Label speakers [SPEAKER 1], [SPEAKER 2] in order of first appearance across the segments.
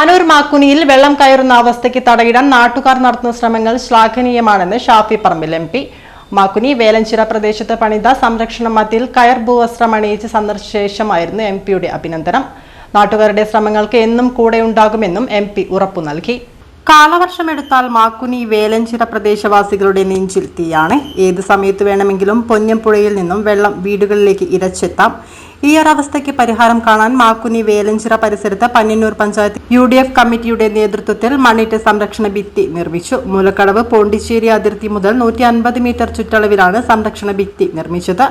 [SPEAKER 1] മാനൂർ മാക്കുനിയിൽ വെള്ളം കയറുന്ന അവസ്ഥയ്ക്ക് തടയിടാൻ നാട്ടുകാർ നടത്തുന്ന ശ്രമങ്ങൾ ശ്ലാഘനീയമാണെന്ന് ഷാഫി പറമ്പിൽ എംപി. മാക്കുനി വേലഞ്ചിറ പ്രദേശത്ത് പണിത സംരക്ഷണ മതിൽ കയർ ഭൂവസ്ത്രം അണിയിച്ച് സന്ദർശിച്ച ശേഷമായിരുന്നു എംപിയുടെ അഭിനന്ദനം. നാട്ടുകാരുടെ ശ്രമങ്ങൾക്ക് എന്നും കൂടെയുണ്ടാകുമെന്നും എംപി ഉറപ്പു നൽകി. കാലവർഷമെടുത്താൽ മാക്കുനി വേലഞ്ചിറ പ്രദേശവാസികളുടെ നെഞ്ചിൽ തീയാണ്. ഏത് സമയത്ത് വേണമെങ്കിലും പൊന്നംപുഴയിൽ നിന്നും വെള്ളം വീടുകളിലേക്ക് ഇരച്ചെത്താം. ഈ ഒരവസ്ഥയ്ക്ക് പരിഹാരം കാണാൻ മാക്കുനി വേലഞ്ചിറ പരിസരത്ത് പന്ന്യന്നൂർ പഞ്ചായത്ത് UDF കമ്മിറ്റിയുടെ നേതൃത്വത്തിൽ മണ്ണിട്ട് സംരക്ഷണ ഭിത്തി നിർമ്മിച്ചു. മൂലക്കടവ് പോണ്ടിച്ചേരി അതിർത്തി മുതൽ 150 മീറ്റർ ചുറ്റളവിലാണ് സംരക്ഷണ ഭിത്തി നിർമ്മിച്ചത്.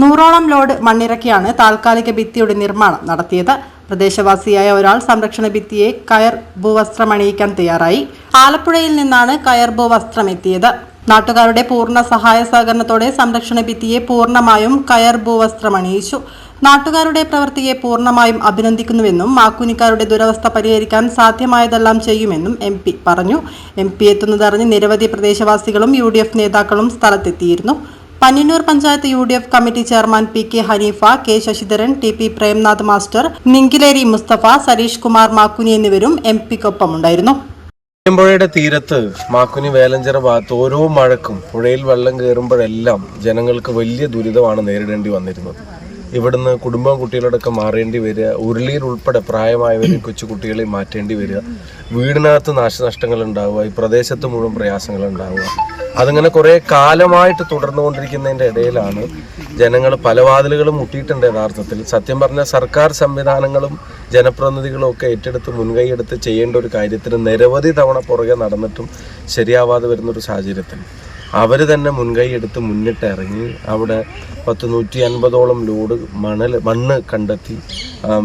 [SPEAKER 1] 100ഓളം ലോഡ് മണ്ണിറക്കിയാണ് താൽക്കാലിക ഭിത്തിയുടെ നിർമ്മാണം നടത്തിയത്. പ്രദേശവാസിയായ ഒരാൾ സംരക്ഷണ ഭിത്തിയെ കയർ ഭൂവസ്ത്രം അണിയിക്കാൻ തയ്യാറായി. ആലപ്പുഴയിൽ നിന്നാണ് കയർ ഭൂവസ്ത്രം എത്തിയത്. നാട്ടുകാരുടെ പൂർണ്ണ സഹായ സഹകരണത്തോടെ സംരക്ഷണ ഭിത്തിയെ പൂർണ്ണമായും കയർ ഭൂവസ്ത്രം അണിയിച്ചു. നാട്ടുകാരുടെ പ്രവൃത്തിയെ പൂർണ്ണമായും അഭിനന്ദിക്കുന്നുവെന്നും മാക്കുനിക്കാരുടെ ദുരവസ്ഥ പരിഹരിക്കാൻ സാധ്യമായതെല്ലാം ചെയ്യുമെന്നും MP പറഞ്ഞു. MP എത്തുന്നതറിഞ്ഞ് നിരവധി പ്രദേശവാസികളും UDF നേതാക്കളും സ്ഥലത്തെത്തിയിരുന്നു. Panniyannur panchayat UDF committee chairman PK Haneefa, K Sasidharan, TP Premnath master, Ninkileri Musthafa, Sareesh Kumar Makkuni എന്നിവരും MPക്കൊപ്പമുണ്ടായിരുന്നു.
[SPEAKER 2] പുഴയുടെ തീരത്ത് മാക്കുനി വേലഞ്ചിറ ഭാഗത്ത് ഓരോ മഴക്കും പുഴയിൽ വെള്ളം കയറുമ്പോഴെല്ലാം ജനങ്ങൾക്ക് വലിയ ദുരിതമാണ് നേരിടേണ്ടി വന്നിരുന്നത്. ഇവിടുന്ന് കുടുംബം കുട്ടികളോടൊക്കെ മാറേണ്ടി വരിക, ഉരുളിയിൽ ഉൾപ്പെടെ പ്രായമായവരെയും കൊച്ചുകുട്ടികളെയും മാറ്റേണ്ടി വരിക, വീടിനകത്ത് നാശനഷ്ടങ്ങൾ ഉണ്ടാവുക, ഈ പ്രദേശത്ത് മുഴുവൻ പ്രയാസങ്ങൾ ഉണ്ടാവുക. അതിങ്ങനെ കുറേ കാലമായിട്ട് തുടർന്നുകൊണ്ടിരിക്കുന്നതിൻ്റെ ഇടയിലാണ് ജനങ്ങൾ പല വാതിലുകളും മുട്ടിയിട്ടുണ്ട്. യഥാർത്ഥത്തിൽ സത്യം പറഞ്ഞാൽ സർക്കാർ സംവിധാനങ്ങളും ജനപ്രതിനിധികളും ഒക്കെ ഏറ്റെടുത്ത് മുൻകൈയെടുത്ത് ചെയ്യേണ്ട ഒരു കാര്യത്തിന് നിരവധി തവണ പുറകെ നടന്നിട്ടും ശരിയാവാതെ വരുന്നൊരു സാഹചര്യത്തിൽ അവർ തന്നെ മുൻകൈയെടുത്ത് മുന്നിട്ടിറങ്ങി അവിടെ 150-150ഓളം ലോഡ് മണ്ണ് കണ്ടെത്തി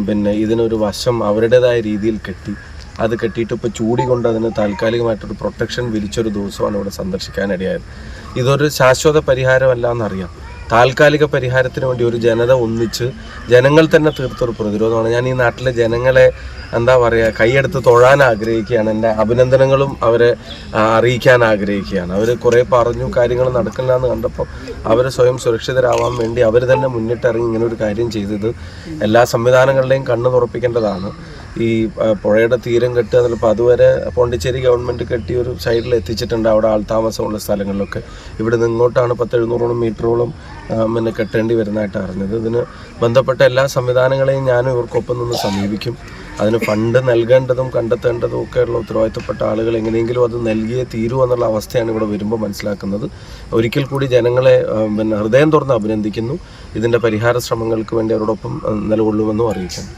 [SPEAKER 2] പിന്നെ ഇതിനൊരു വശം അവരുടേതായ രീതിയിൽ കെട്ടി അത് കെട്ടിയിട്ട് ഇപ്പോൾ ചൂടി കൊണ്ട് അതിന് താൽക്കാലികമായിട്ടൊരു പ്രൊട്ടക്ഷൻ വിരിച്ചൊരു ദിവസമാണ് ഇവിടെ സന്ദർശിക്കാനിടയായത്. ഇതൊരു ശാശ്വത പരിഹാരമല്ല എന്നറിയാം. താൽക്കാലിക പരിഹാരത്തിന് വേണ്ടി ഒരു ജനത ഒന്നിച്ച് ജനങ്ങൾ തന്നെ തീർത്തൊരു പ്രതിരോധമാണ്. ഞാൻ ഈ നാട്ടിലെ ജനങ്ങളെ കൈയെടുത്ത് തൊഴാൻ ആഗ്രഹിക്കുകയാണ്. എൻ്റെ അഭിനന്ദനങ്ങളും അവരെ അറിയിക്കാൻ ആഗ്രഹിക്കുകയാണ്. അവർ കുറേ പറഞ്ഞു കാര്യങ്ങൾ നടക്കില്ല എന്ന് കണ്ടപ്പോൾ അവർ സ്വയം സുരക്ഷിതരാവാൻ വേണ്ടി അവർ തന്നെ മുന്നിട്ടിറങ്ങി ഇങ്ങനെ ഒരു കാര്യം ചെയ്തത് എല്ലാ സംവിധാനങ്ങളുടെയും കണ്ണ് തുറപ്പിക്കേണ്ടതാണ്. ഈ പുഴയുടെ തീരം കെട്ടുക എന്നുള്ളപ്പോൾ അതുവരെ പോണ്ടിച്ചേരി ഗവൺമെൻറ് കെട്ടി ഒരു സൈഡിൽ എത്തിച്ചിട്ടുണ്ട്. അവിടെ ആൾതാമസമുള്ള സ്ഥലങ്ങളിലൊക്കെ ഇവിടെ നിന്ന് ഇങ്ങോട്ടാണ് 700-700 മീറ്ററോളം പിന്നെ കെട്ടേണ്ടി വരുന്നതായിട്ട് അറിഞ്ഞത്. ഇതിന് ബന്ധപ്പെട്ട എല്ലാ സംവിധാനങ്ങളെയും ഞാനും ഇവർക്കൊപ്പം നിന്ന് സമീപിക്കും. അതിന് ഫണ്ട് നൽകേണ്ടതും കണ്ടെത്തേണ്ടതും ഒക്കെയുള്ള ഉത്തരവാദിത്തപ്പെട്ട ആളുകൾ എങ്ങനെയെങ്കിലും അത് നൽകിയേ തീരൂ എന്നുള്ള അവസ്ഥയാണ് ഇവിടെ വരുമ്പോൾ മനസ്സിലാക്കുന്നത്. ഒരിക്കൽ കൂടി ജനങ്ങളെ ഹൃദയം തുറന്ന് അഭിനന്ദിക്കുന്നു. ഇതിൻ്റെ പരിഹാര ശ്രമങ്ങൾക്ക് വേണ്ടി അവരോടൊപ്പം നിലകൊള്ളുമെന്നും അറിയിക്കുന്നു.